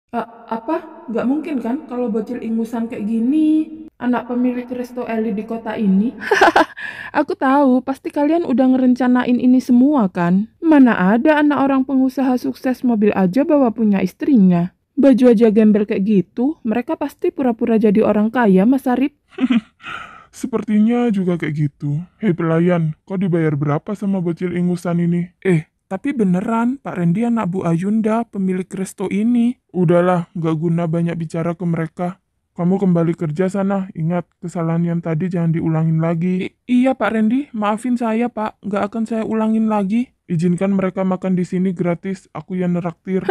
Apa? Nggak mungkin kan kalau bocil ingusan kayak gini, anak pemilik resto elit di kota ini? Aku tahu, pasti kalian udah ngerencanain ini semua kan? Mana ada anak orang pengusaha sukses mobil aja bawa punya istrinya. Baju aja gembel kayak gitu, mereka pasti pura-pura jadi orang kaya, Mas Arif. Sepertinya juga kayak gitu. Hei pelayan, kau dibayar berapa sama bocil ingusan ini? Tapi beneran, Pak Randy anak Bu Ayunda, pemilik resto ini. Udahlah, gak guna banyak bicara ke mereka. Kamu kembali kerja sana. Ingat, kesalahan yang tadi jangan diulangin lagi. Iya Pak Randy, maafin saya Pak, nggak akan saya ulangin lagi. Izinkan mereka makan di sini gratis. Aku yang neraktir.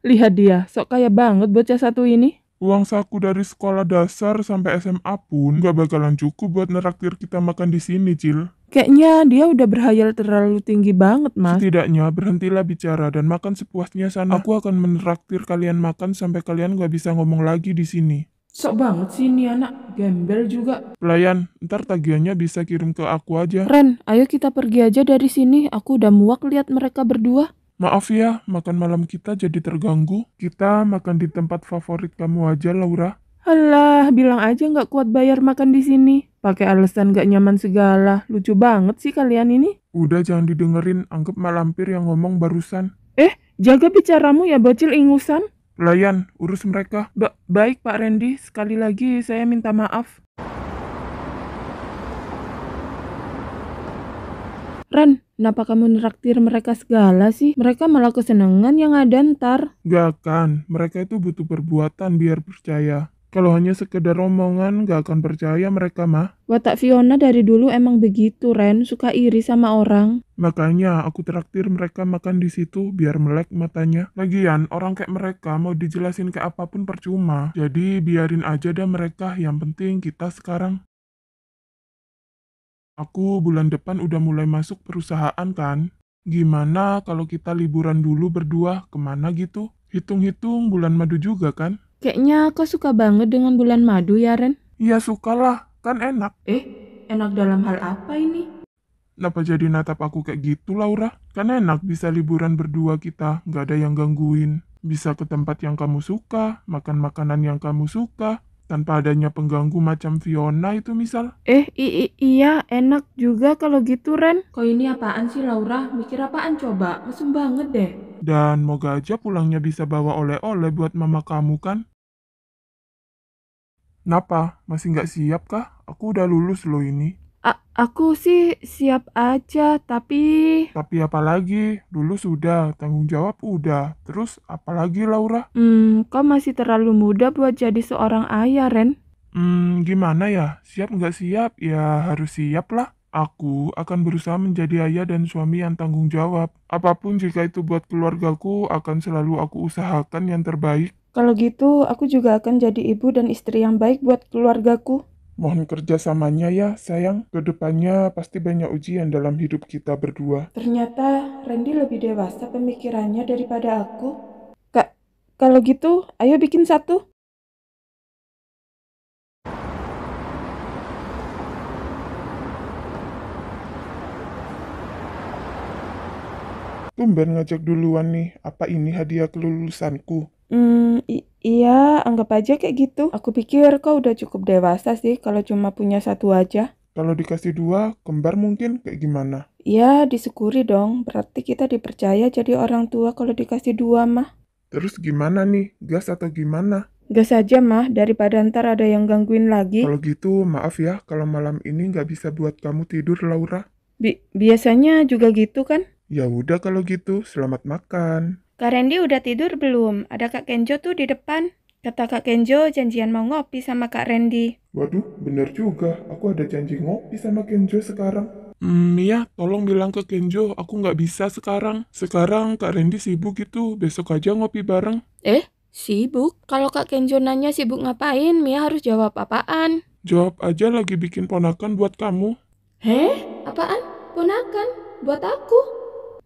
Lihat dia, sok kaya banget bocah satu ini. Uang saku dari sekolah dasar sampai SMA pun gak bakalan cukup buat neraktir kita makan di sini, Cil. Kayaknya dia udah berhayal terlalu tinggi banget, Mas. Setidaknya berhentilah bicara dan makan sepuasnya sana. Aku akan menraktir kalian makan sampai kalian gak bisa ngomong lagi di sini. Sok banget sih ini anak, gembel juga. Pelayan, ntar tagihannya bisa kirim ke aku aja. Ren, ayo kita pergi aja dari sini. Aku udah muak lihat mereka berdua. Maaf ya, makan malam kita jadi terganggu. Kita makan di tempat favorit kamu aja, Laura. Alah, bilang aja nggak kuat bayar makan di sini. Pakai alasan nggak nyaman segala. Lucu banget sih kalian ini. Udah jangan didengerin, anggap malampir yang ngomong barusan. Jaga bicaramu ya bocil ingusan. Pelayan, urus mereka. Baik Pak Randy, sekali lagi saya minta maaf. Ren, kenapa kamu neraktir mereka segala sih? Mereka malah kesenangan yang ada ntar. Gak akan, mereka itu butuh perbuatan biar percaya. Kalau hanya sekedar omongan, gak akan percaya mereka mah. Watak Fiona dari dulu emang begitu, Ren. Suka iri sama orang. Makanya aku traktir mereka makan di situ biar melek matanya. Lagian, orang kayak mereka mau dijelasin kayak apapun percuma. Jadi biarin aja dah mereka, yang penting kita sekarang. Aku bulan depan udah mulai masuk perusahaan kan. Gimana kalau kita liburan dulu berdua, kemana gitu? Hitung-hitung bulan madu juga kan? Kayaknya kau suka banget dengan bulan madu ya, Ren? Iya sukalah, kan enak. Enak dalam hal apa ini? Kenapa jadi natap aku kayak gitu, Laura? Kan enak bisa liburan berdua kita, nggak ada yang gangguin. Bisa ke tempat yang kamu suka, makan makanan yang kamu suka, tanpa adanya pengganggu macam Fiona itu misal. Iya, enak juga kalau gitu, Ren. Kau ini apaan sih, Laura? Mikir apaan coba? Mesum banget deh. Dan moga aja pulangnya bisa bawa oleh-oleh buat mama kamu kan? Kenapa? Masih nggak siap kah? Aku udah lulus loh ini. Aku sih siap aja, tapi... Tapi apalagi, lulus udah, tanggung jawab udah. Terus apalagi Laura? Kau masih terlalu muda buat jadi seorang ayah, Ren. Gimana ya? Siap nggak siap? Ya harus siap lah. Aku akan berusaha menjadi ayah dan suami yang tanggung jawab. Apapun jika itu buat keluargaku, akan selalu aku usahakan yang terbaik. Kalau gitu, aku juga akan jadi ibu dan istri yang baik buat keluargaku. Mohon kerjasamanya ya, sayang. Kedepannya pasti banyak ujian dalam hidup kita berdua. Ternyata Randy lebih dewasa pemikirannya daripada aku. Kak, kalau gitu, ayo bikin satu. Tumben ngajak duluan nih, apa ini hadiah kelulusanku? Iya, anggap aja kayak gitu. Aku pikir kau udah cukup dewasa sih kalau cuma punya satu aja. Kalau dikasih dua, kembar mungkin kayak gimana? Ya, disyukuri dong. Berarti kita dipercaya jadi orang tua kalau dikasih dua mah. Terus gimana nih, gas atau gimana? Gas aja mah, daripada ntar ada yang gangguin lagi. Kalau gitu, maaf ya kalau malam ini nggak bisa buat kamu tidur, Laura. Biasanya juga gitu kan? Ya udah kalau gitu, selamat makan. Kak Randy udah tidur belum? Ada Kak Kenjo tuh di depan. Kata Kak Kenjo janjian mau ngopi sama Kak Randy. Waduh, bener juga. Aku ada janji ngopi sama Kenjo sekarang. Iya, tolong bilang ke Kenjo, aku nggak bisa sekarang. Sekarang Kak Randy sibuk gitu, besok aja ngopi bareng. Sibuk? Kalau Kak Kenjo nanya sibuk ngapain, Mia harus jawab apaan? Jawab aja lagi bikin ponakan buat kamu. Apaan? Ponakan? Buat aku?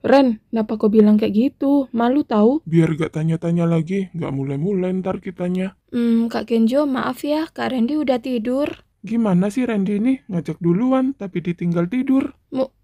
Ren, kenapa kau bilang kayak gitu? Malu tahu? Biar gak tanya-tanya lagi, gak mulai-mulai ntar kitanya. Kak Kenjo, maaf ya, Kak Randy udah tidur. Gimana sih Randy ini? Ngajak duluan, tapi ditinggal tidur.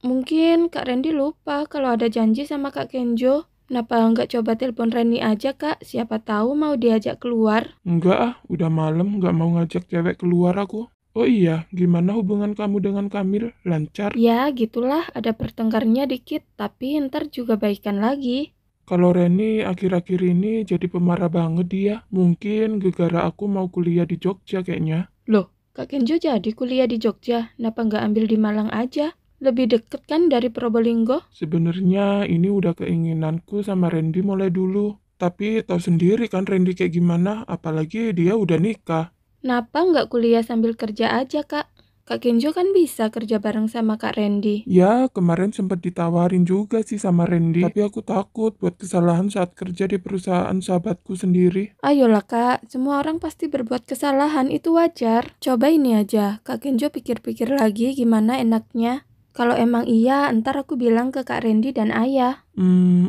Mungkin Kak Randy lupa kalau ada janji sama Kak Kenjo. Kenapa nggak coba telepon Reni aja, Kak? Siapa tahu mau diajak keluar. Enggak ah, udah malam nggak mau ngajak cewek keluar aku. Oh iya, gimana hubungan kamu dengan Kamil? Lancar? Ya, gitulah, ada pertengkarnya dikit, tapi ntar juga baikan lagi. Kalau Reni akhir-akhir ini jadi pemarah banget dia. Mungkin gara-gara aku mau kuliah di Jogja kayaknya. Loh, Kak Kenjo jadi kuliah di Jogja, kenapa nggak ambil di Malang aja? Lebih deket kan dari Probolinggo? Sebenarnya ini udah keinginanku sama Randy mulai dulu. Tapi tahu sendiri kan Randy kayak gimana, apalagi dia udah nikah. Kenapa nggak kuliah sambil kerja aja, Kak? Kak Kenjo kan bisa kerja bareng sama Kak Randy. Ya, kemarin sempat ditawarin juga sih sama Randy. Tapi aku takut buat kesalahan saat kerja di perusahaan sahabatku sendiri. Ayolah Kak, semua orang pasti berbuat kesalahan, itu wajar. Coba ini aja, Kak Kenjo pikir-pikir lagi gimana enaknya. Kalau emang iya, ntar aku bilang ke Kak Randy dan Ayah.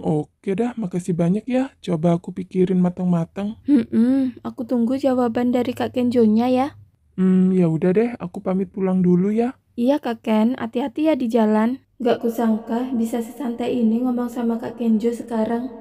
Oke dah, makasih banyak ya. Coba aku pikirin matang-matang. Aku tunggu jawaban dari Kak Kenjonya ya. Ya udah deh, aku pamit pulang dulu ya. Iya Kak Ken, hati-hati ya di jalan. Gak kusangka bisa sesantai ini ngomong sama Kak Kenjo sekarang.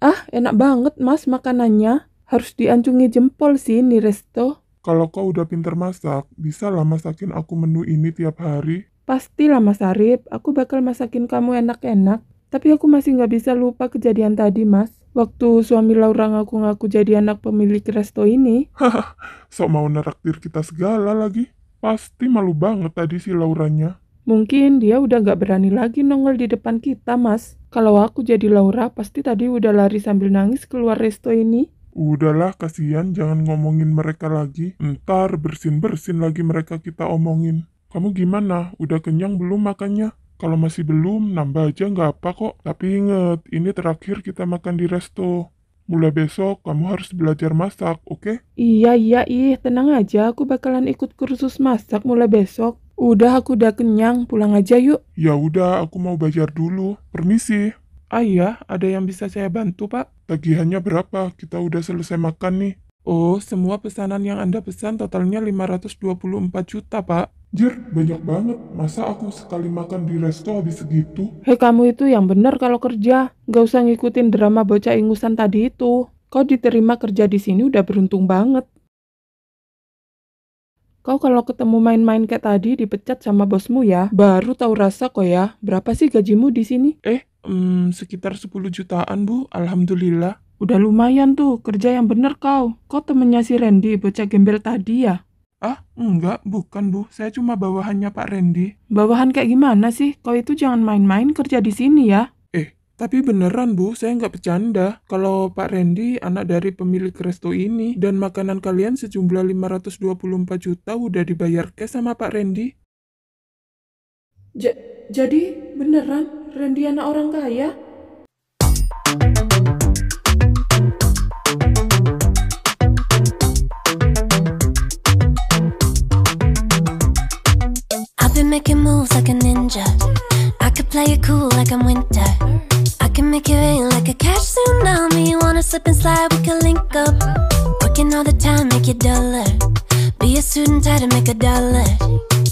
Ah, enak banget mas makanannya. Harus diancungi jempol sih nih Resto. Kalau kau udah pinter masak, bisa lah masakin aku menu ini tiap hari. Pastilah Mas Arif, aku bakal masakin kamu enak-enak. Tapi aku masih nggak bisa lupa kejadian tadi mas. Waktu suami Laura ngaku-ngaku jadi anak pemilik resto ini. Sok mau neraktir kita segala lagi. Pasti malu banget tadi si Lauranya. Mungkin dia udah nggak berani lagi nongol di depan kita mas. Kalau aku jadi Laura, pasti tadi udah lari sambil nangis keluar resto ini. Udahlah, kasihan, jangan ngomongin mereka lagi. Ntar bersin-bersin lagi mereka kita omongin. Kamu gimana? Udah kenyang belum makannya? Kalau masih belum, nambah aja nggak apa kok. Tapi inget, ini terakhir kita makan di resto. Mulai besok, kamu harus belajar masak, oke? Iya, tenang aja, aku bakalan ikut kursus masak mulai besok. Aku udah kenyang, pulang aja yuk. Ya udah, aku mau bayar dulu. Permisi. Iya, ada yang bisa saya bantu pak? Tagihannya berapa? Kita udah selesai makan nih. Oh, semua pesanan yang Anda pesan totalnya 524 juta pak. Jir, banyak banget. Masa aku sekali makan di resto habis segitu? Hei kamu itu yang benar kalau kerja. Gak usah ngikutin drama bocah ingusan tadi itu. Kau diterima kerja di sini udah beruntung banget. Kau kalau ketemu main-main kayak tadi dipecat sama bosmu ya, baru tahu rasa kok ya. Berapa sih gajimu di sini? Sekitar 10 jutaan bu, alhamdulillah. Udah lumayan tuh, kerja yang bener kau. Kau temennya si Randy, bocah gembel tadi ya? Ah, enggak, bukan bu. Saya cuma bawahannya Pak Randy. Bawahan kayak gimana sih? Kau itu jangan main-main kerja di sini ya. Tapi beneran bu, saya nggak bercanda. Kalau Pak Randy anak dari pemilik resto ini, dan makanan kalian sejumlah 524 juta udah dibayar cash sama Pak Randy. Jadi beneran Randy anak orang kaya? I've been making moves like a ninja. I could play it cool like I'm Winter. I can make it rain like a cash tsunami. Wanna slip and slide, we can link up. Working all the time, make it duller. Be a student, try to make $1.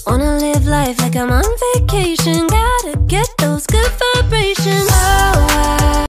Wanna live life like I'm on vacation. Got a